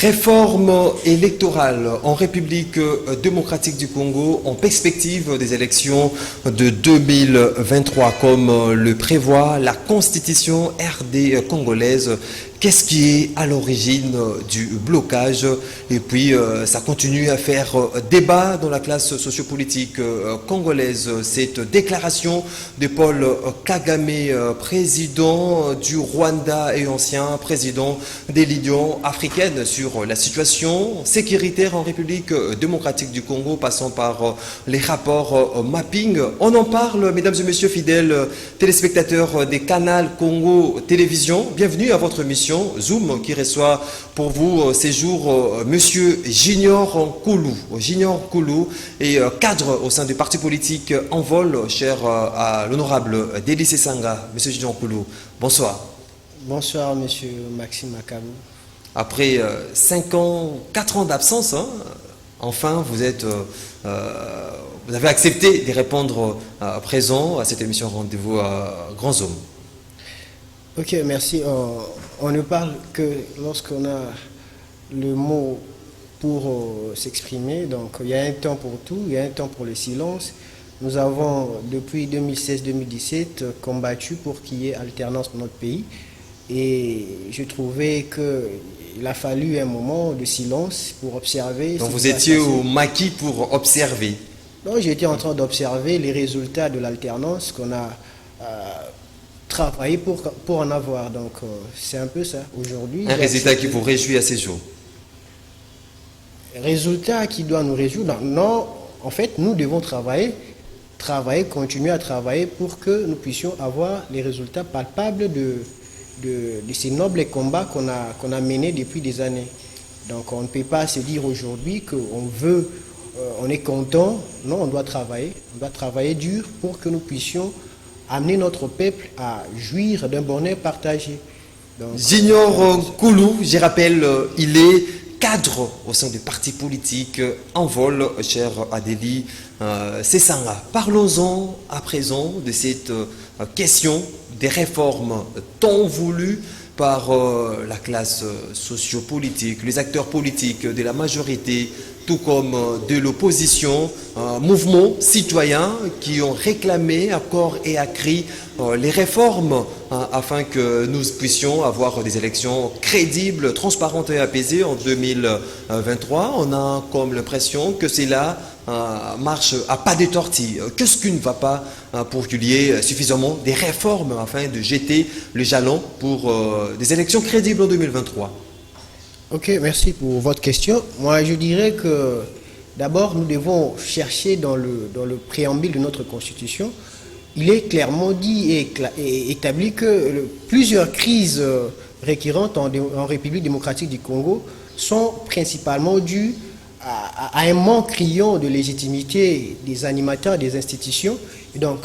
Réforme électorale en République démocratique du Congo en perspective des élections de 2023 comme le prévoit la constitution RD congolaise. Qu'est-ce qui est à l'origine du blocage? Et puis, ça continue à faire débat dans la classe sociopolitique congolaise. Cette déclaration de Paul Kagame, président du Rwanda et ancien président de l'Union africaine, sur la situation sécuritaire en République démocratique du Congo, passant par les rapports mapping. On en parle, mesdames et messieurs fidèles téléspectateurs des Canal Congo Télévision. Bienvenue à votre mission Zoom qui reçoit pour vous ces jours Monsieur Junior Koulou. Junior Koulou est cadre au sein du parti politique En Vol, cher à l'honorable Délice Sanga. Monsieur Junior Koulou, bonsoir. Bonsoir, Monsieur Maxime Makabou. Après 5 ans, 4 ans d'absence, hein, enfin vous êtes... vous avez accepté de répondre présent à cette émission Rendez-vous à Grand Zoom. Ok, merci. On ne parle que lorsqu'on a le mot pour s'exprimer. Donc, il y a un temps pour tout, il y a un temps pour le silence. Nous avons, depuis 2016-2017, combattu pour qu'il y ait alternance dans notre pays. Et je trouvais qu'il a fallu un moment de silence pour observer. Donc, vous étiez au maquis pour observer? Non, j'étais en train d'observer les résultats de l'alternance qu'on a travaillé pour en avoir. Donc, c'est un peu ça. Aujourd'hui, un résultat qui vous réjouit à ces jours? Résultat qui doit nous réjouir? Non, en fait, nous devons travailler, continuer à travailler pour que nous puissions avoir les résultats palpables de ces nobles combats qu'on a menés depuis des années. Donc, on ne peut pas se dire aujourd'hui qu'on veut, on est content. Non, on doit travailler dur pour que nous puissions amener notre peuple à jouir d'un bonheur partagé. Donc, Junior Koulou, je rappelle, il est cadre au sein du parti politique En Vol, cher Adélie Sessanga. Parlons-en à présent de cette question des réformes tant voulues par la classe sociopolitique, les acteurs politiques de la majorité, tout comme de l'opposition, mouvements citoyens qui ont réclamé à corps et à cri les réformes afin que nous puissions avoir des élections crédibles, transparentes et apaisées en 2023. On a comme l'impression que c'est là marche à pas de tortille. Qu'est-ce qui ne va pas pour qu'il y ait suffisamment des réformes afin de jeter le jalon pour des élections crédibles en 2023? Ok, merci pour votre question. Moi, je dirais que d'abord, nous devons chercher dans le préambule de notre Constitution. Il est clairement dit et établi que plusieurs crises récurrentes en République démocratique du Congo sont principalement dues à un manque criant de légitimité des animateurs des institutions. Et donc,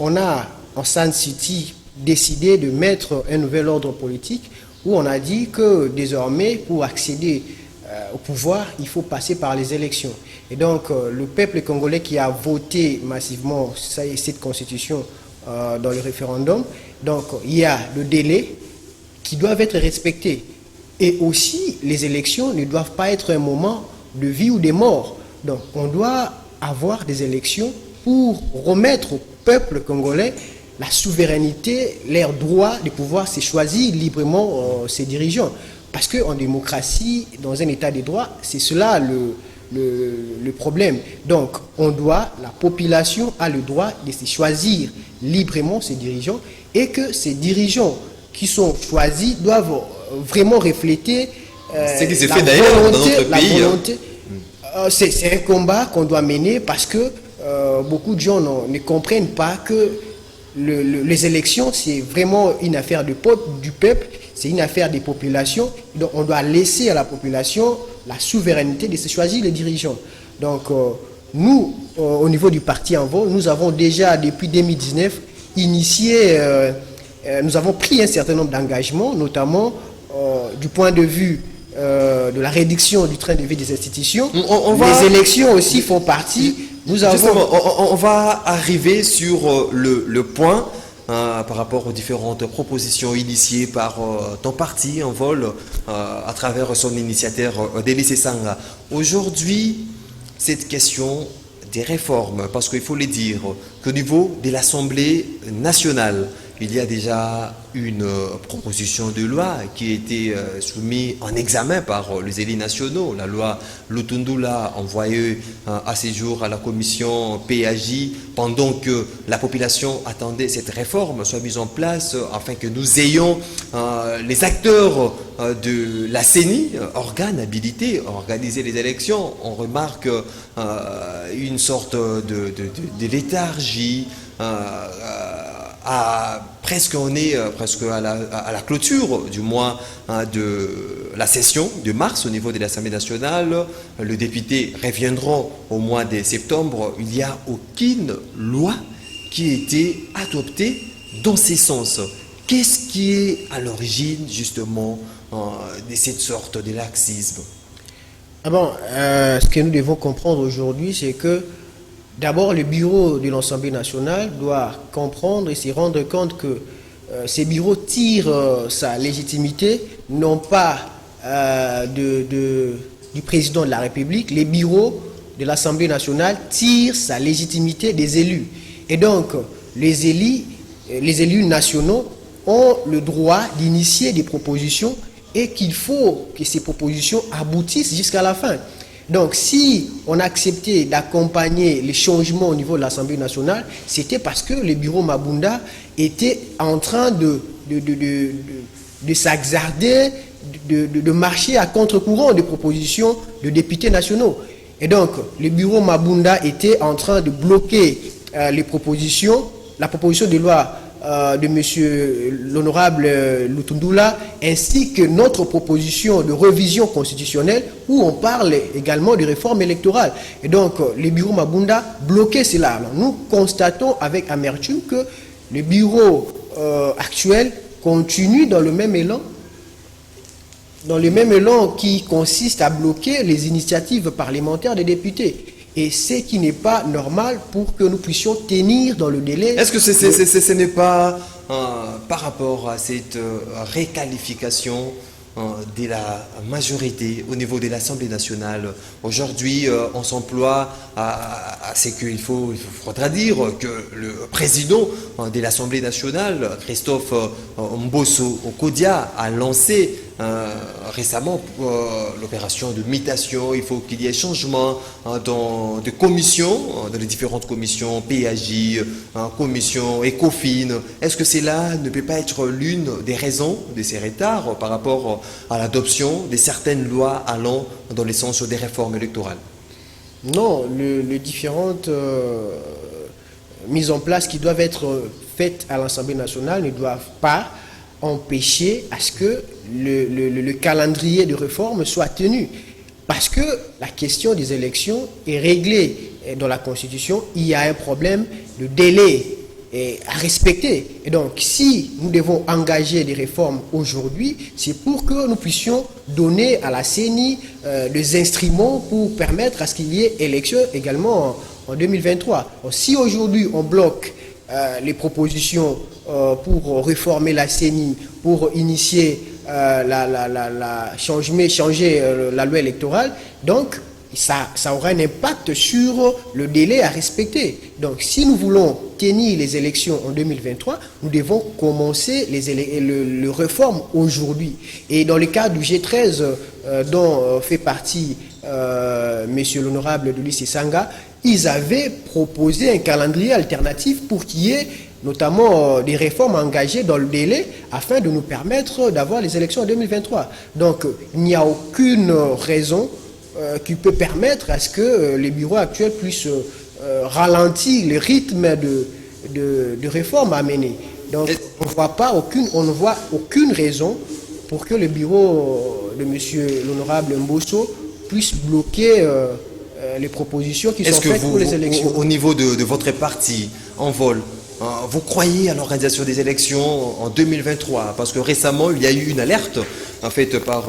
on a en Sun City décidé de mettre un nouvel ordre politique où on a dit que désormais, pour accéder au pouvoir, il faut passer par les élections. Et donc, le peuple congolais qui a voté massivement cette constitution dans le référendum, donc il y a le délai qui doit être respecté. Et aussi, les élections ne doivent pas être un moment de vie ou de mort. Donc, on doit avoir des élections pour remettre au peuple congolais la souveraineté, leur droit de pouvoir se choisir librement ses dirigeants. Parce qu'en démocratie, dans un état de droit, c'est cela le problème. Donc, la population a le droit de se choisir librement ses dirigeants et que ces dirigeants qui sont choisis doivent vraiment refléter ce qui se fait d'ailleurs dans notre pays. C'est un combat qu'on doit mener parce que beaucoup de gens ne comprennent pas que les élections, c'est vraiment une affaire du peuple, c'est une affaire des populations. Donc, on doit laisser à la population la souveraineté de se choisir les dirigeants. Donc, nous, au niveau du parti En Vol, nous avons déjà, depuis 2019, nous avons pris un certain nombre d'engagements, notamment du point de vue de la réduction du train de vie des institutions. Les élections aussi font partie. Justement, on va arriver sur le point par rapport aux différentes propositions initiées par ton parti en vol à travers son initiateur Délice Sanga. Aujourd'hui, cette question des réformes, parce qu'il faut le dire, qu'au niveau de l'Assemblée nationale, il y a déjà une proposition de loi qui a été soumise en examen par les élus nationaux, la loi Lutundula envoyée à ces jours à la commission PAJ pendant que la population attendait cette réforme soit mise en place afin que nous ayons les acteurs de la CENI, organe habilité à organiser les élections. On remarque une sorte de léthargie, on est presque à la clôture du mois de la session de mars au niveau de l'Assemblée nationale. Les députés reviendront au mois de septembre. Il n'y a aucune loi qui a été adoptée dans ce sens. Qu'est-ce qui est à l'origine justement de cette sorte de laxisme? Ce que nous devons comprendre aujourd'hui, c'est que d'abord, le bureau de l'Assemblée nationale doit comprendre et se rendre compte que ces bureaux tirent sa légitimité, non pas du président de la République. Les bureaux de l'Assemblée nationale tirent sa légitimité des élus. Et donc, les élus nationaux ont le droit d'initier des propositions et qu'il faut que ces propositions aboutissent jusqu'à la fin. Donc, si on a accepté d'accompagner les changements au niveau de l'Assemblée nationale, c'était parce que le bureau Mabunda était en train de s'exercer, de marcher à contre-courant des propositions de députés nationaux. Et donc, le bureau Mabunda était en train de bloquer la proposition de loi de M. l'honorable Lutundula, ainsi que notre proposition de révision constitutionnelle où on parle également de réforme électorale. Et donc, le bureau Mabunda bloquait cela. Alors, nous constatons avec amertume que le bureau actuel continue dans le même élan qui consiste à bloquer les initiatives parlementaires des députés. Et ce qui n'est pas normal pour que nous puissions tenir dans le délai. Est-ce que ce n'est pas par rapport à cette réqualification de la majorité au niveau de l'Assemblée nationale? Aujourd'hui, on s'emploie à ce qu'il faudra dire que le président de l'Assemblée nationale, Christophe Mbosso Okodia, a lancé récemment l'opération de mutation. Il faut qu'il y ait changement dans les différentes commissions, PAJ, commission ECOFIN. Est-ce que cela ne peut pas être l'une des raisons de ces retards par rapport à l'adoption de certaines lois allant dans le sens des réformes électorales? Non, les différentes mises en place qui doivent être faites à l'Assemblée nationale ne doivent pas empêcher à ce que le calendrier de réforme soit tenu. Parce que la question des élections est réglée dans la Constitution. Il y a un problème de délai à respecter. Et donc, si nous devons engager des réformes aujourd'hui, c'est pour que nous puissions donner à la CENI des instruments pour permettre à ce qu'il y ait élection également en 2023. Donc, si aujourd'hui on bloque les propositions pour réformer la CENI, pour initier changer la loi électorale, donc ça aura un impact sur le délai à respecter. Donc, si nous voulons tenir les élections en 2023, nous devons commencer les réformes aujourd'hui. Et dans le cas du G13, dont fait partie monsieur l'honorable Délice Sanga, ils avaient proposé un calendrier alternatif pour qu'il y ait notamment des réformes engagées dans le délai afin de nous permettre d'avoir les élections en 2023. Donc, il n'y a aucune raison qui peut permettre à ce que les bureaux actuels puissent ralentir le rythme de réforme à mener. Donc, on ne voit aucune raison pour que le bureau de M. l'honorable Mbosso puisse bloquer les propositions qui sont faites pour les élections. Au niveau de votre parti, en vol, vous croyez à l'organisation des élections en 2023? Parce que récemment, il y a eu une alerte faite par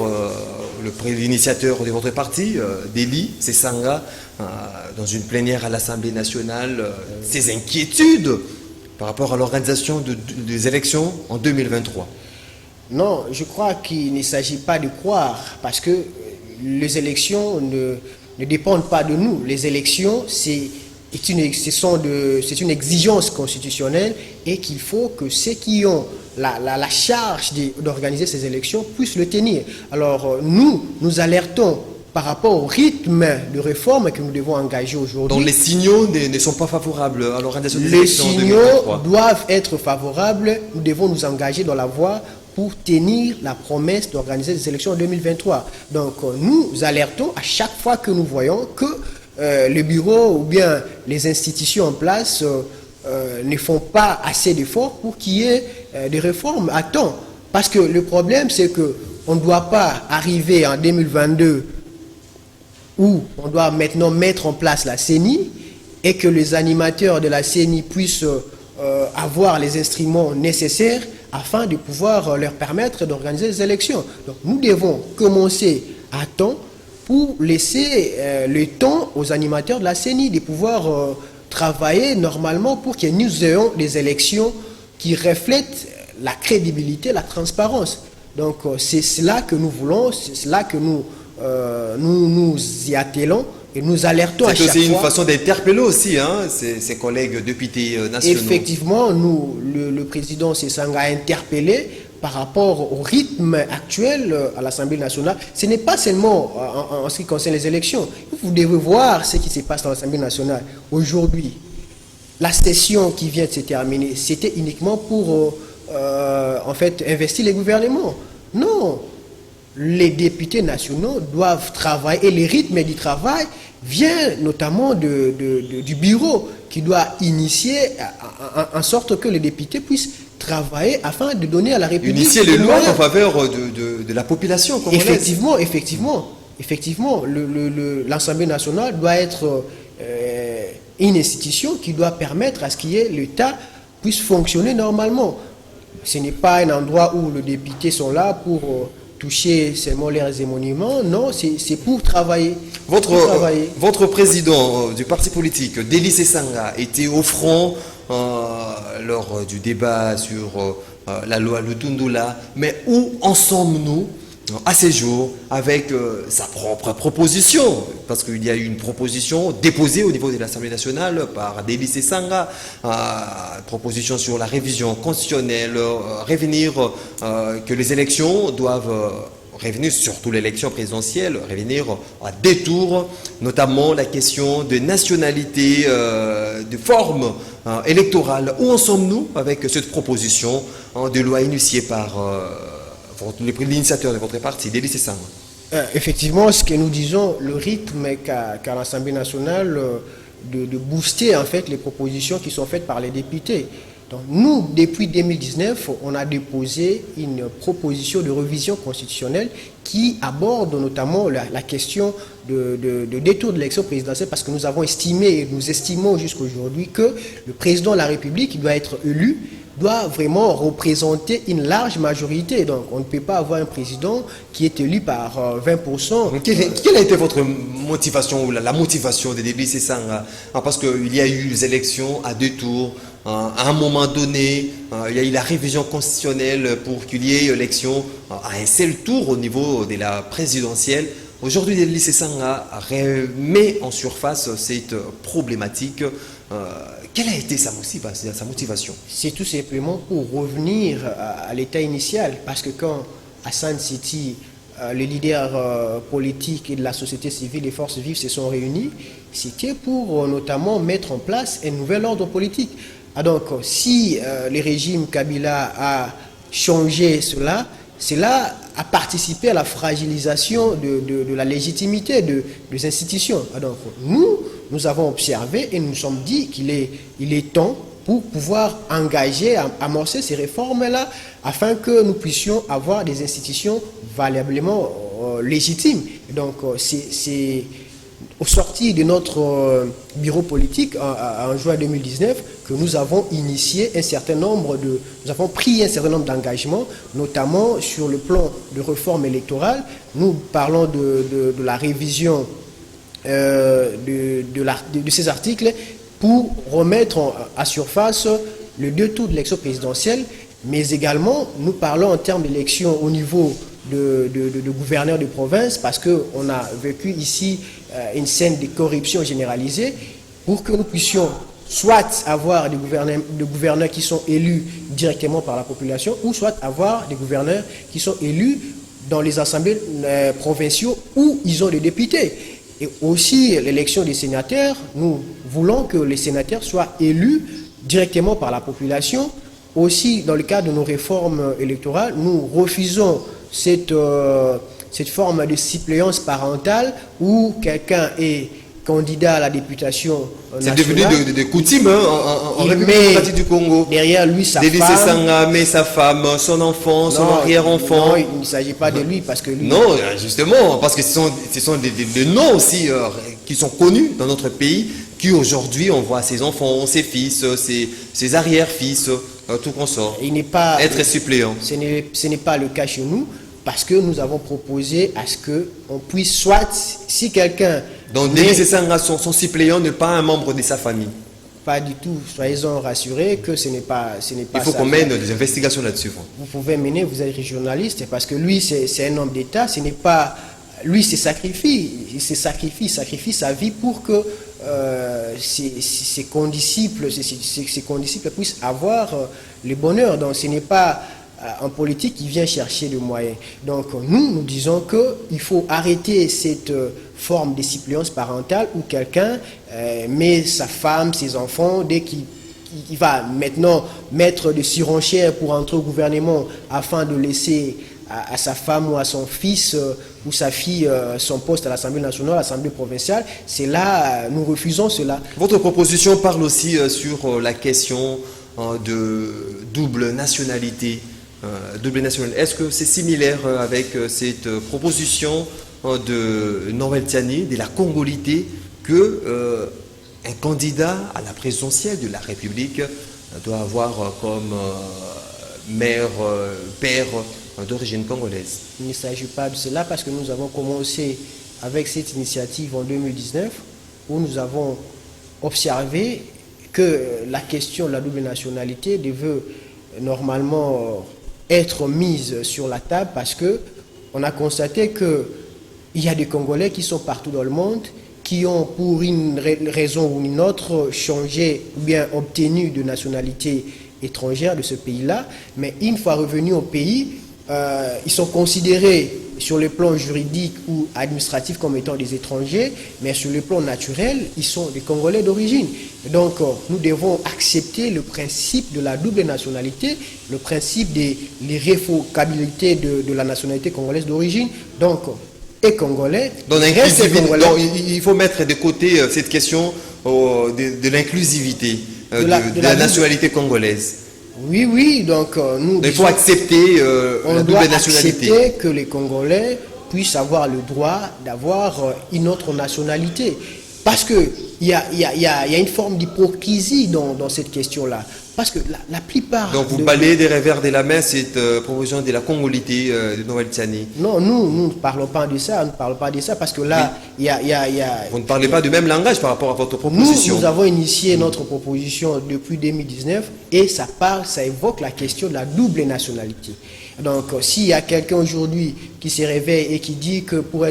l'initiateur de votre parti, Délice Sanga, dans une plénière à l'Assemblée nationale. Ces inquiétudes par rapport à l'organisation des élections en 2023? Non, je crois qu'il ne s'agit pas de croire, parce que les élections ne dépendent pas de nous. Les élections, c'est une exigence constitutionnelle et qu'il faut que ceux qui ont la charge d'organiser ces élections puissent le tenir. Alors nous alertons par rapport au rythme de réforme que nous devons engager aujourd'hui. Donc les signaux ne sont pas favorables à l'organisation des Les élections en signaux 2023. doivent être favorables. Nous devons nous engager dans la voie pour tenir la promesse d'organiser des élections en 2023. Donc nous alertons à chaque fois que nous voyons que le bureau ou bien les institutions en place ne font pas assez d'efforts pour qu'il y ait des réformes à temps. Parce que le problème, c'est qu'on ne doit pas arriver en 2022 où on doit maintenant mettre en place la CENI et que les animateurs de la CENI puissent avoir les instruments nécessaires afin de pouvoir leur permettre d'organiser des élections. Donc nous devons commencer à temps pour laisser le temps aux animateurs de la CENI de pouvoir travailler normalement pour que nous ayons des élections qui reflètent la crédibilité, la transparence. Donc c'est cela que nous voulons, c'est cela que nous y attelons et nous alertons à chaque fois. C'est aussi une façon d'interpeller aussi ses collègues députés nationaux. Effectivement, le président Sesanga a interpellé par rapport au rythme actuel à l'Assemblée nationale. Ce n'est pas seulement en ce qui concerne les élections. Vous devez voir ce qui se passe dans l'Assemblée nationale. Aujourd'hui, la session qui vient de se terminer, c'était uniquement pour en fait investir les gouvernements. Non, les députés nationaux doivent travailler et le rythme du travail vient notamment du bureau qui doit initier en sorte que les députés puissent travailler afin de donner à la République... Initier les lois en faveur de la population congolaise. Effectivement, l'Assemblée nationale doit être une institution qui doit permettre à ce que l'État puisse fonctionner normalement. Ce n'est pas un endroit où les députés sont là pour toucher seulement leurs émoluments. Non, c'est pour travailler. Votre président du parti politique, Deli Sesanga, était au front lors du débat sur la loi Lutundula. Mais où en sommes-nous à ces jours avec sa propre proposition? Parce qu'il y a eu une proposition déposée au niveau de l'Assemblée nationale par Deli Sesanga, proposition sur la révision constitutionnelle, revenir que les élections doivent revenir, surtout l'élection présidentielle, revenir à deux tours, notamment la question de nationalité, de forme électorale. Où en sommes-nous avec cette proposition de loi initiée par l'initiateur de votre parti, Deli Sesanga? Effectivement, ce que nous disons, le rythme qu'a l'Assemblée nationale de booster en fait les propositions qui sont faites par les députés. Donc nous, depuis 2019, on a déposé une proposition de révision constitutionnelle qui aborde notamment la question de détour de l'élection présidentielle, parce que nous avons estimé et nous estimons jusqu'aujourd'hui que le président de la République qui doit être élu doit vraiment représenter une large majorité. Donc on ne peut pas avoir un président qui est élu par 20%. Quelle a été votre motivation ou la motivation de Deli Sesanga? Parce qu'il y a eu les élections à deux tours. À un moment donné, il y a eu la révision constitutionnelle pour qu'il y ait élection à un seul tour au niveau de la présidentielle. Aujourd'hui, Deli Sesanga remet en surface cette problématique. Quelle a été sa motivation? C'est tout simplement pour revenir à l'état initial. Parce que quand Hassan Siti, les leaders politiques et de la société civile et forces vives se sont réunis, c'était pour notamment mettre en place un nouvel ordre politique. Donc, si le régime Kabila a changé cela a participé à la fragilisation de la légitimité des institutions. Donc, nous avons observé et nous nous sommes dit qu'il est temps pour pouvoir engager, amorcer ces réformes-là, afin que nous puissions avoir des institutions valablement légitimes. Donc, c'est au sortir de notre bureau politique en juin 2019 que nous avons initié nous avons pris un certain nombre d'engagements, notamment sur le plan de réforme électorale. Nous parlons de la révision de ces articles pour remettre à surface le deux tours de l'élection présidentielle, mais également nous parlons en termes d'élection au niveau de gouverneurs de province, parce qu'on a vécu ici une scène de corruption généralisée, pour que nous puissions soit avoir des gouverneurs qui sont élus directement par la population, ou soit avoir des gouverneurs qui sont élus dans les assemblées provinciaux où ils ont des députés. Et aussi l'élection des sénateurs, nous voulons que les sénateurs soient élus directement par la population. Aussi, dans le cadre de nos réformes électorales, nous refusons cette forme de suppléance parentale où quelqu'un est candidat à la députation nationale. C'est devenu des coutumes en République démocratique du Congo. Derrière lui, sa femme, son enfant, son arrière-enfant. Non, il ne s'agit pas de lui parce que lui... Non, justement, parce que ce sont des noms aussi qui sont connus dans notre pays, qui aujourd'hui on voit ses enfants, ses fils, ses arrière-fils, tout consort. Être suppléant. Ce n'est pas le cas chez nous, parce que nous avons proposé à ce qu'on puisse, soit si quelqu'un... Donc, Denis Sanga, son suppléant n'est pas un membre de sa famille. Pas du tout. Soyez-en rassurés que ce n'est pas Il faut qu'on mène des investigations là-dessus. Vous pouvez mener, vous êtes journaliste, parce que lui, c'est un homme d'État. Ce n'est pas... Lui, il sacrifie sa vie pour que ses condisciples puissent avoir le bonheur. Donc, ce n'est pas un politique qui vient chercher des moyens. Donc, nous disons qu'il faut arrêter cette forme de suppléance parentale où quelqu'un met sa femme, ses enfants, dès qu'il va maintenant mettre des surenchères pour entrer au gouvernement afin de laisser à sa femme ou à son fils ou sa fille son poste à l'Assemblée nationale, à l'Assemblée provinciale. C'est là, nous refusons cela. Votre proposition parle aussi sur la question de double nationalité. Est-ce que c'est similaire avec cette proposition de Noël Tiani, de la congolité, que un candidat à la présidentielle de la République doit avoir comme mère, père d'origine congolaise? Il ne s'agit pas de cela, parce que nous avons commencé avec cette initiative en 2019 où nous avons observé que la question de la double nationalité devait normalement être mise sur la table, parce que on a constaté qu'il y a des Congolais qui sont partout dans le monde, qui ont pour une raison ou une autre changé ou bien obtenu de nationalité étrangère de ce pays-là, mais une fois revenus au pays, ils sont considérés sur le plan juridique ou administratif comme étant des étrangers, mais sur le plan naturel, ils sont des Congolais d'origine. Donc, nous devons accepter le principe de la double nationalité, le principe de l'irrévocabilité de la nationalité congolaise d'origine. Donc, et Congolais, donc, il faut mettre de côté cette question de l'inclusivité de la nationalité congolaise. Oui, donc il faut accepter la double nationalité. On doit accepter que les Congolais puissent avoir le droit d'avoir une autre nationalité. Parce qu'il y a une forme d'hypocrisie dans cette question-là. Parce que la plupart... Donc vous balayez des revers de la main cette proposition de la congolité de Noël Tiani. Non, nous ne parlons pas de ça. Nous ne parlons pas de ça parce que là, il y a... Vous ne parlez pas du même langage par rapport à votre proposition. Nous avons initié notre proposition depuis 2019 et ça évoque la question de la double nationalité. Donc, s'il y a quelqu'un aujourd'hui qui se réveille et qui dit que pour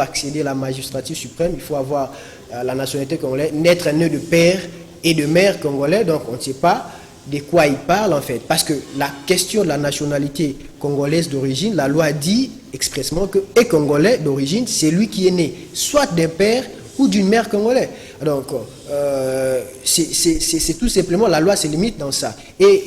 accéder à la magistrature suprême, il faut avoir la nationalité congolaise, naître né de père et de mère congolais, donc on ne sait pas de quoi il parle en fait. Parce que la question de la nationalité congolaise d'origine, la loi dit expressément que est congolais d'origine, c'est lui qui est né soit d'un père ou d'une mère congolaise. Donc, c'est tout simplement, la loi se limite dans ça. Et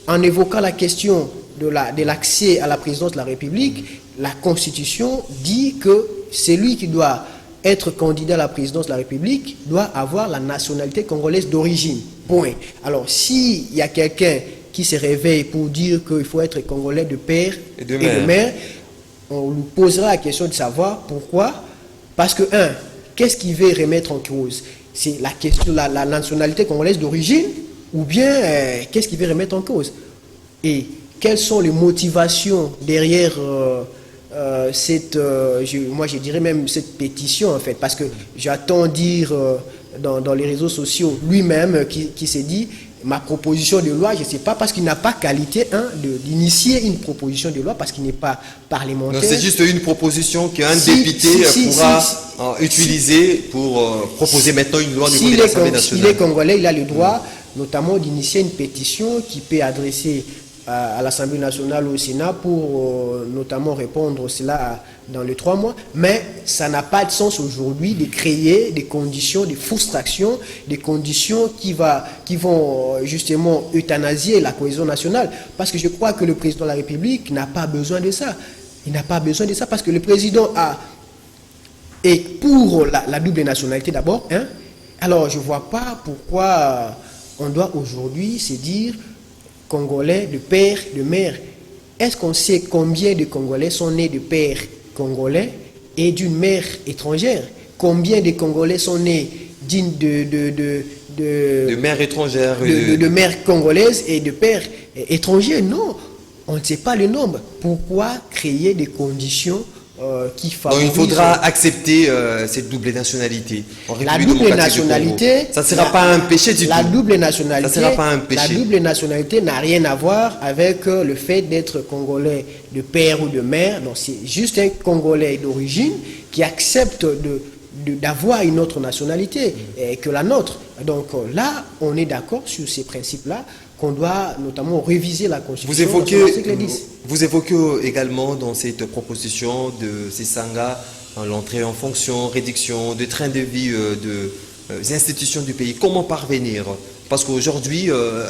en évoquant la question de l'accès à la présidence de la République, la Constitution dit que celui qui doit être candidat à la présidence de la République doit avoir la nationalité congolaise d'origine. Point. Alors, s'il y a quelqu'un qui se réveille pour dire qu'il faut être congolais de père et de mère, on lui posera la question de savoir pourquoi. Parce que, qu'est-ce qu'il veut remettre en cause? C'est la question de la nationalité congolaise d'origine, ou bien qu'est-ce qu'il veut remettre en cause? Et quelles sont les motivations derrière moi je dirais même cette pétition en fait, parce que j'attends dire dans les réseaux sociaux lui-même qui s'est dit, ma proposition de loi, je ne sais pas, parce qu'il n'a pas qualité d'initier une proposition de loi, parce qu'il n'est pas parlementaire. C'est juste une proposition qu'un député pourra utiliser pour proposer maintenant une loi du côté de l'Assemblée nationale. S'il est congolais, il a le droit notamment d'initier une pétition qui peut adresser à l'Assemblée nationale ou au Sénat pour notamment répondre cela dans les 3 mois, mais ça n'a pas de sens aujourd'hui de créer des conditions de frustration, des conditions qui vont justement euthanasier la cohésion nationale, parce que je crois que le président de la République n'a pas besoin de ça. Il n'a pas besoin de ça parce que le président est pour la double nationalité d'abord, hein. Alors je ne vois pas pourquoi on doit aujourd'hui se dire Congolais de père, de mère. Est-ce qu'on sait combien de Congolais sont nés de père congolais et d'une mère étrangère? Combien de Congolais sont nés de mère étrangère, de mère congolaise et de père étranger? Non, on ne sait pas le nombre. Pourquoi créer des conditions qui favorisent... Donc il faudra accepter cette double nationalité. La double nationalité, ça ne sera pas un péché du tout. La double nationalité, ça sera pas un péché. La double nationalité n'a rien à voir avec le fait d'être congolais de père ou de mère. Non, c'est juste un Congolais d'origine qui accepte d'avoir une autre nationalité que la nôtre. Donc là, on est d'accord sur ces principes-là, qu'on doit notamment réviser la Constitution. Vous évoquez également dans cette proposition de Sesanga l'entrée en fonction, réduction de train de vie des institutions du pays. Comment parvenir? Parce qu'aujourd'hui,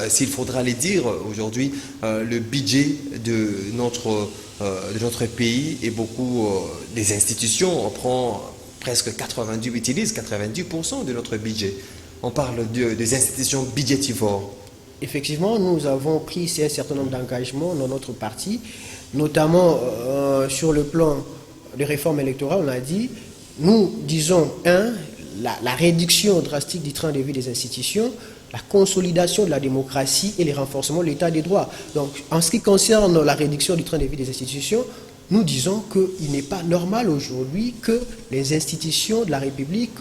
s'il faudra le dire, aujourd'hui, le budget de notre pays et beaucoup des institutions, on prend presque 90% de notre budget. On parle des institutions budgétivores. Effectivement, nous avons pris un certain nombre d'engagements dans notre parti, notamment sur le plan de réforme électorale. On a dit, nous disons, la réduction drastique du train de vie des institutions, la consolidation de la démocratie et le renforcement de l'état des droits. Donc, en ce qui concerne la réduction du train de vie des institutions, nous disons qu'il n'est pas normal aujourd'hui que les institutions de la République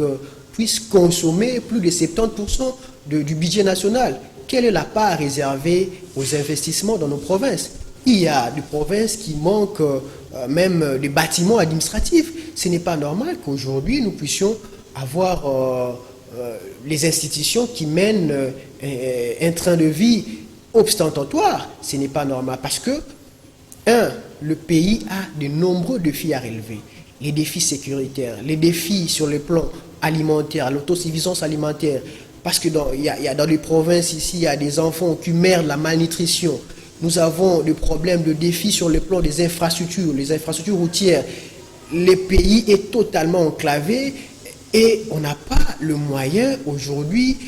puissent consommer plus de 70% du budget national. Quelle est la part réservée aux investissements dans nos provinces? Il y a des provinces qui manquent même des bâtiments administratifs. Ce n'est pas normal qu'aujourd'hui nous puissions avoir les institutions qui mènent un train de vie ostentatoire. Ce n'est pas normal parce que, le pays a de nombreux défis à relever. Les défis sécuritaires, les défis sur le plan alimentaire, l'autosuffisance alimentaire. Parce que dans les provinces ici, il y a des enfants qui meurent de la malnutrition. Nous avons des problèmes de défis sur le plan des infrastructures, les infrastructures routières. Le pays est totalement enclavé et on n'a pas le moyen aujourd'hui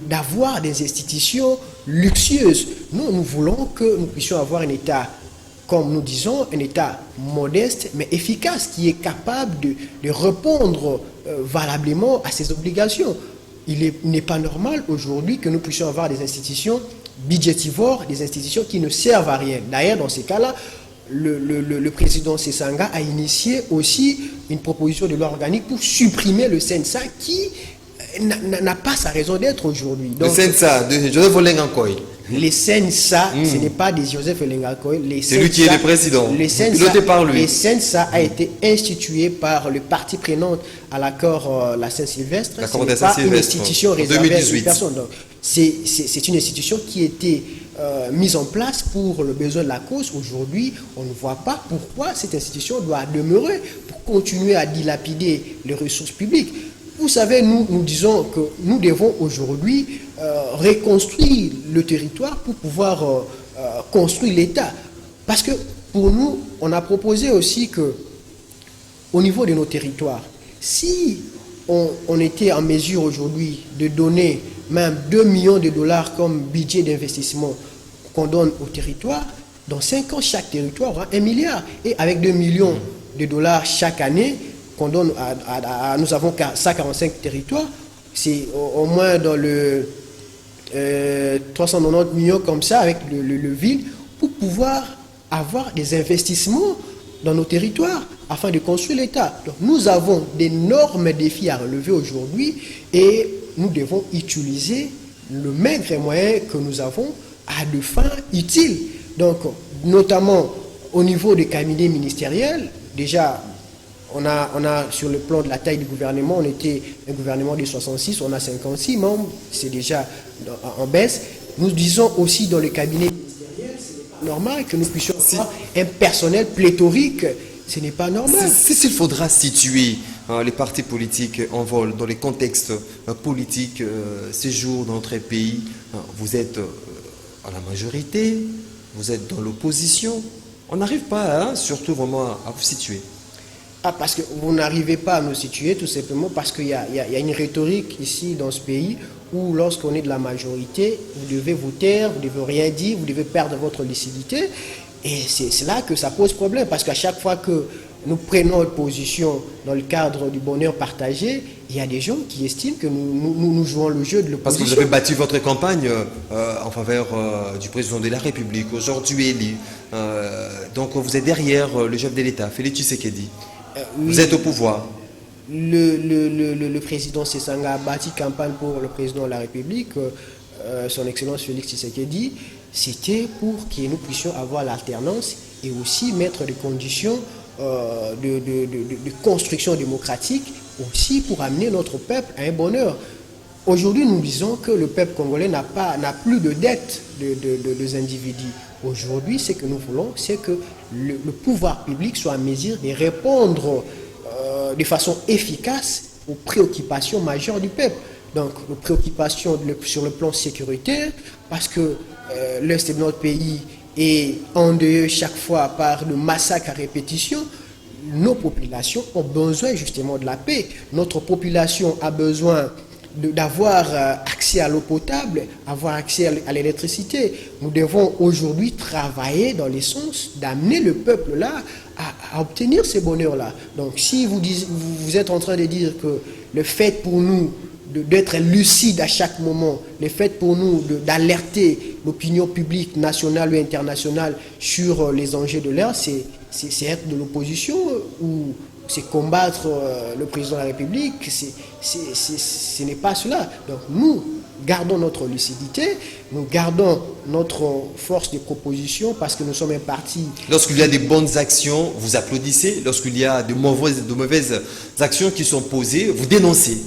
d'avoir des institutions luxueuses. Nous voulons que nous puissions avoir un État, comme nous disons, un État modeste mais efficace qui est capable de répondre valablement à ses obligations. Il n'est pas normal aujourd'hui que nous puissions avoir des institutions budgétivores, des institutions qui ne servent à rien. D'ailleurs, dans ces cas-là, le président Sesanga a initié aussi une proposition de loi organique pour supprimer le CNSA qui n'a pas sa raison d'être aujourd'hui. Le CNSA de Joseph Olenga Nkoy. Les CNSA, ce n'est pas des Joseph Olenga Nkoy. C'est lui qui est le président. Les CNSA a été institué par le parti prenant à l'accord la Saint-Sylvestre. Ce n'est pas une institution réservée à une personne. C'est une institution qui était mise en place pour le besoin de la cause. Aujourd'hui, on ne voit pas pourquoi cette institution doit demeurer pour continuer à dilapider les ressources publiques. Vous savez, nous disons que nous devons aujourd'hui reconstruire le territoire pour pouvoir construire l'État. Parce que pour nous, on a proposé aussi que, au niveau de nos territoires, si on était en mesure aujourd'hui de donner même 2 millions de dollars comme budget d'investissement qu'on donne au territoire, dans 5 ans, chaque territoire aura 1 milliard. Et avec 2 millions de dollars chaque année, qu'on donne nous avons 145 territoires, c'est au moins dans le 390 millions comme ça avec le ville, pour pouvoir avoir des investissements dans nos territoires afin de construire l'État. Donc nous avons d'énormes défis à relever aujourd'hui et nous devons utiliser le maigre moyen que nous avons à de fins utiles. Donc, notamment au niveau des cabinets ministériels, déjà, on a sur le plan de la taille du gouvernement, on était un gouvernement de 66, on a 56 membres, c'est déjà en baisse. Nous disons aussi dans les cabinets ministériels, ce n'est pas normal que nous puissions avoir un personnel pléthorique, ce n'est pas normal. S'il faudra situer les partis politiques en vol dans les contextes politiques ces jours dans notre pays, vous êtes à la majorité, vous êtes dans l'opposition, on n'arrive pas surtout vraiment à vous situer. Parce que vous n'arrivez pas à nous situer, tout simplement parce qu'il y a une rhétorique ici dans ce pays où lorsqu'on est de la majorité, vous devez vous taire, vous ne devez rien dire, vous devez perdre votre lucidité. Et c'est là que ça pose problème, parce qu'à chaque fois que nous prenons notre position dans le cadre du bonheur partagé, il y a des gens qui estiment que nous jouons le jeu de l'opposition. Parce que vous avez battu votre campagne en faveur du président de la République, aujourd'hui élu. Donc vous êtes derrière le chef de l'État, Félix Tshisekedi. Vous êtes au pouvoir. Le président Sesanga a bâti campagne pour le président de la République, son Excellence Félix Tshisekedi. C'était pour que nous puissions avoir l'alternance et aussi mettre des conditions de construction démocratique, aussi pour amener notre peuple à un bonheur. Aujourd'hui, nous disons que le peuple congolais n'a plus de dette des individus. Aujourd'hui, ce que nous voulons, c'est que le pouvoir public soit en mesure de répondre de façon efficace aux préoccupations majeures du peuple. Donc, nos préoccupations sur le plan sécuritaire, parce que l'Est de notre pays est endeuillé chaque fois par le massacre à répétition. Nos populations ont besoin justement de la paix. Notre population a besoin d'avoir accès à l'eau potable, avoir accès à l'électricité. Nous devons aujourd'hui travailler dans le sens d'amener le peuple là à obtenir ce bonheur-là. Donc si vous êtes en train de dire que le fait pour nous d'être lucide à chaque moment, le fait pour nous d'alerter l'opinion publique nationale ou internationale sur les enjeux de l'heure, c'est être de l'opposition ou c'est combattre le président de la République, ce n'est pas cela. Donc nous gardons notre lucidité, nous gardons notre force de proposition parce que nous sommes un parti. Lorsqu'il y a des bonnes actions, vous applaudissez. Lorsqu'il y a de mauvaises actions qui sont posées, vous dénoncez.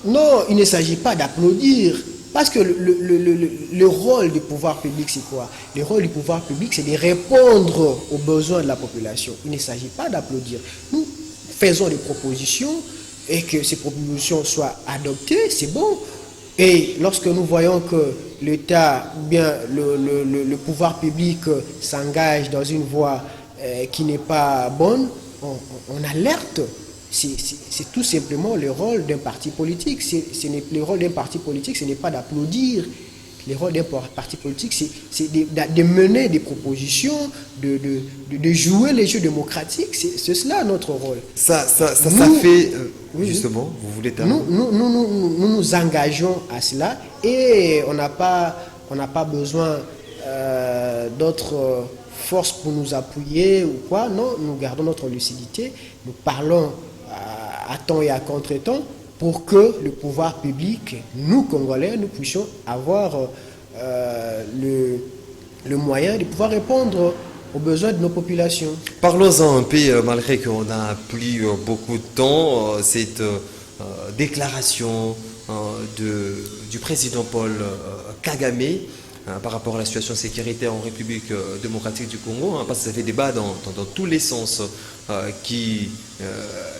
Non, il ne s'agit pas d'applaudir. Parce que le rôle du pouvoir public, c'est quoi? Le rôle du pouvoir public, c'est de répondre aux besoins de la population. Il ne s'agit pas d'applaudir. Nous faisons des propositions et que ces propositions soient adoptées, c'est bon. Et lorsque nous voyons que l'État, bien le pouvoir public s'engage dans une voie qui n'est pas bonne, on alerte. C'est tout simplement le rôle d'un parti politique. Le rôle d'un parti politique, ce n'est pas d'applaudir. Le rôle d'un parti politique, c'est de mener des propositions, de jouer les jeux démocratiques. C'est cela notre rôle. Ça fait, justement, vous voulez terminer. Nous engageons à cela et on n'a pas besoin d'autres forces pour nous appuyer ou quoi. Non, nous gardons notre lucidité. Nous parlons à temps et à contre-temps pour que le pouvoir public, nous Congolais, nous puissions avoir le moyen de pouvoir répondre aux besoins de nos populations. Parlons-en un peu, malgré qu'on n'a plus beaucoup de temps, cette déclaration du président Paul Kagame par rapport à la situation sécuritaire en République démocratique du Congo, parce que ça fait débat dans tous les sens, qui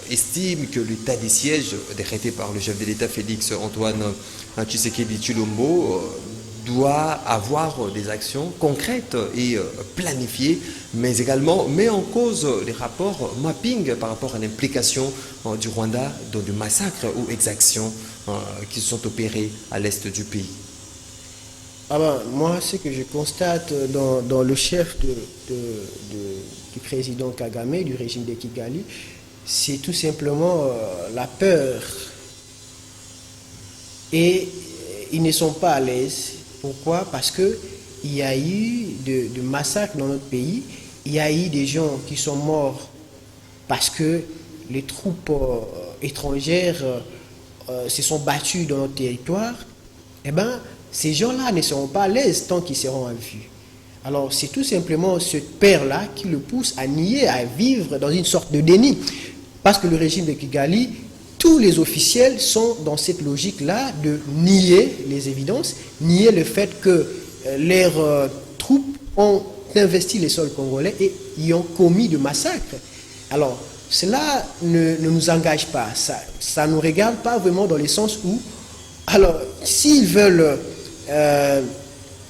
estime que l'état des sièges décrété par le chef de l'État Félix Antoine Tshisekedi Tshilombo doit avoir des actions concrètes et planifiées, mais également met en cause les rapports mapping par rapport à l'implication du Rwanda dans des massacres ou exactions qui sont opérées à l'est du pays. Moi, ce que je constate dans le chef du président Kagame, du régime de Kigali, c'est tout simplement la peur. Et ils ne sont pas à l'aise. Pourquoi? Parce qu'il y a eu de massacres dans notre pays. Il y a eu des gens qui sont morts parce que les troupes étrangères se sont battues dans notre territoire. Eh bien, ces gens-là ne seront pas à l'aise tant qu'ils seront en vue. Alors c'est tout simplement ce père-là qui le pousse à nier, à vivre dans une sorte de déni. Parce que le régime de Kigali, tous les officiels sont dans cette logique-là de nier les évidences, nier le fait que leurs troupes ont investi les sols congolais et y ont commis de massacres. Alors, cela ne nous engage pas, ça ne nous regarde pas vraiment dans le sens où, alors, s'ils veulent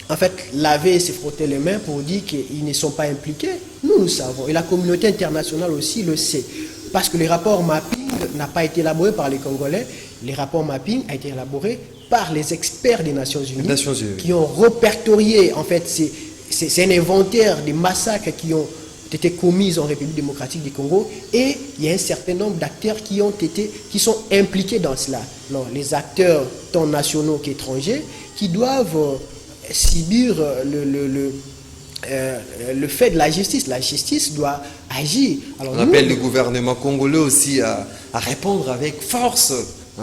en fait laver et se frotter les mains pour dire qu'ils ne sont pas impliqués, nous savons, et la communauté internationale aussi le sait, parce que les rapports mapping n'a pas été élaboré par les Congolais, les rapports mapping a été élaboré par les experts des Nations Unies, qui ont répertorié, en fait, c'est un inventaire des massacres qui ont été commis en République démocratique du Congo, et il y a un certain nombre d'acteurs qui sont impliqués dans cela. Non, les acteurs tant nationaux qu'étrangers qui doivent subir le fait de la justice. La justice doit agir. Alors, on appelle le gouvernement congolais aussi à répondre avec force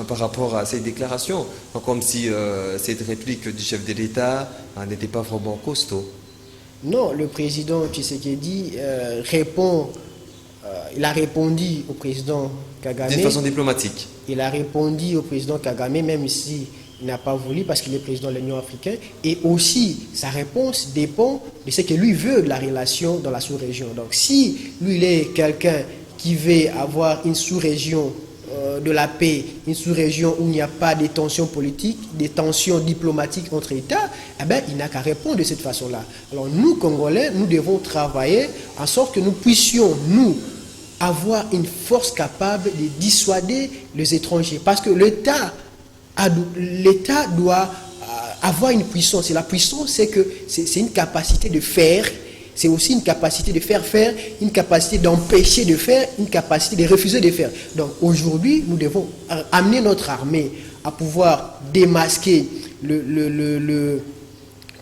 par rapport à ces déclarations, comme si cette réplique du chef de l'État n'était pas vraiment costaud. Non, le président Tshisekedi il a répondu au président Kagame. D'une façon diplomatique. Il a répondu au président Kagame, même si il n'a pas voulu parce qu'il est président de l'Union africaine. Et aussi, sa réponse dépend de ce que lui veut de la relation dans la sous-région. Donc, si lui, il est quelqu'un qui veut avoir une sous-région de la paix, une sous-région où il n'y a pas de tensions politiques, des tensions diplomatiques entre États, eh bien, il n'a qu'à répondre de cette façon-là. Alors, nous, Congolais, nous devons travailler en sorte que nous puissions, nous, avoir une force capable de dissuader les étrangers. Parce que l'État doit avoir une puissance. Et la puissance, c'est une capacité de faire, c'est aussi une capacité de faire faire, une capacité d'empêcher de faire, une capacité de refuser de faire. Donc aujourd'hui, nous devons amener notre armée à pouvoir démasquer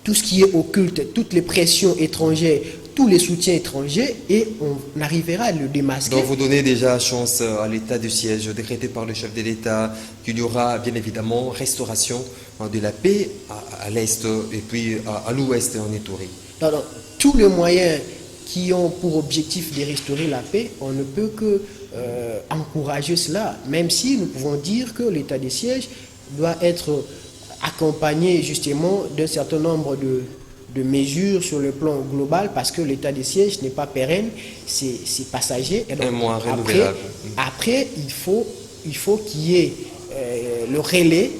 tout ce qui est occulte, toutes les pressions étrangères, tous les soutiens étrangers, et on arrivera à le démasquer. Donc vous donnez déjà chance à l'état de siège décrété par le chef de l'État, qu'il y aura bien évidemment restauration de la paix à l'Est et puis à l'Ouest en Ituri. Non, tous les moyens qui ont pour objectif de restaurer la paix, on ne peut que encourager cela, même si nous pouvons dire que l'état de siège doit être accompagné justement d'un certain nombre de mesures sur le plan global, parce que l'état de siège n'est pas pérenne, c'est passager. Et donc, un mois renouvelable. Après, il faut qu'il y ait le relais,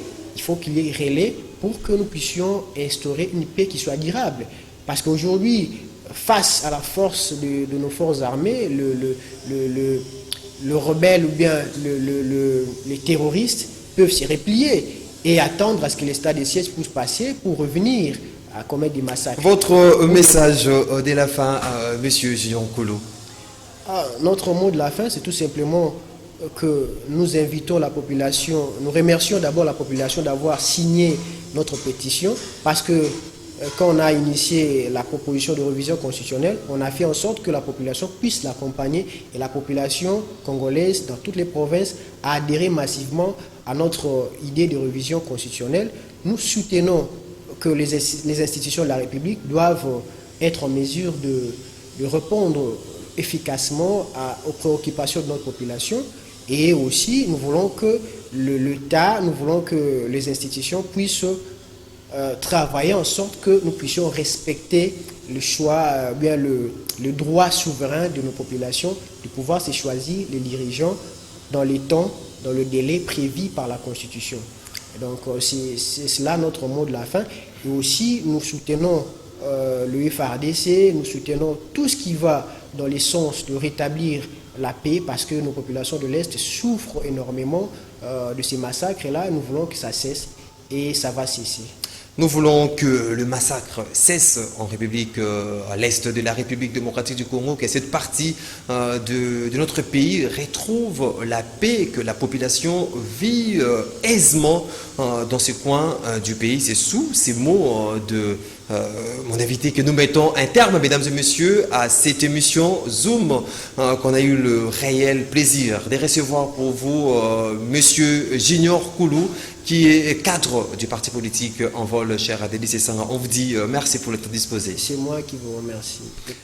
pour que nous puissions instaurer une paix qui soit durable. Parce qu'aujourd'hui, face à la force de nos forces armées, le rebelle ou bien les terroristes peuvent se replier et attendre à ce que l'état de siège puisse passer pour revenir à commettre des massacres. Votre message de la fin, Monsieur Gion Kolo? Notre mot de la fin, c'est tout simplement que nous invitons la population, nous remercions d'abord la population d'avoir signé notre pétition, parce que quand on a initié la proposition de révision constitutionnelle, on a fait en sorte que la population puisse l'accompagner, et la population congolaise dans toutes les provinces a adhéré massivement à notre idée de révision constitutionnelle. Nous soutenons que les institutions de la République doivent être en mesure de répondre efficacement aux préoccupations de notre population, et aussi nous voulons que l'État, nous voulons que les institutions puissent travailler en sorte que nous puissions respecter le choix, bien le droit souverain de nos populations de pouvoir se choisir les dirigeants dans les temps, dans le délai prévu par la Constitution. Et donc c'est cela notre mot de la fin. Et aussi nous soutenons le FARDC, nous soutenons tout ce qui va dans le sens de rétablir la paix, parce que nos populations de l'Est souffrent énormément de ces massacres-là, et nous voulons que ça cesse, et ça va cesser. Nous voulons que le massacre cesse en République, à l'est de la République démocratique du Congo, que cette partie de notre pays retrouve la paix, que la population vit aisément dans ce coin du pays. C'est sous ces mots de mon invité que nous mettons un terme, mesdames et messieurs, à cette émission Zoom qu'on a eu le réel plaisir de recevoir pour vous, Monsieur Junior Koulou, qui est cadre du parti politique En Vol, cher Adélie Sessanga. On vous dit merci pour le temps disposé. C'est moi qui vous remercie.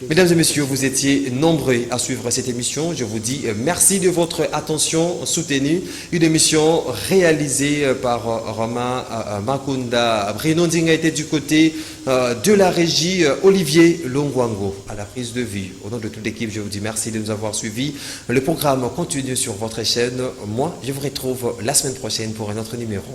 Mesdames et messieurs, vous étiez nombreux à suivre cette émission. Je vous dis merci de votre attention soutenue. Une émission réalisée par Romain Makunda. Bruno Ndinga était du côté de la régie, Olivier Longwango à la prise de vue. Au nom de toute l'équipe, je vous dis merci de nous avoir suivis. Le programme continue sur votre chaîne. Moi, je vous retrouve la semaine prochaine pour un autre numéro.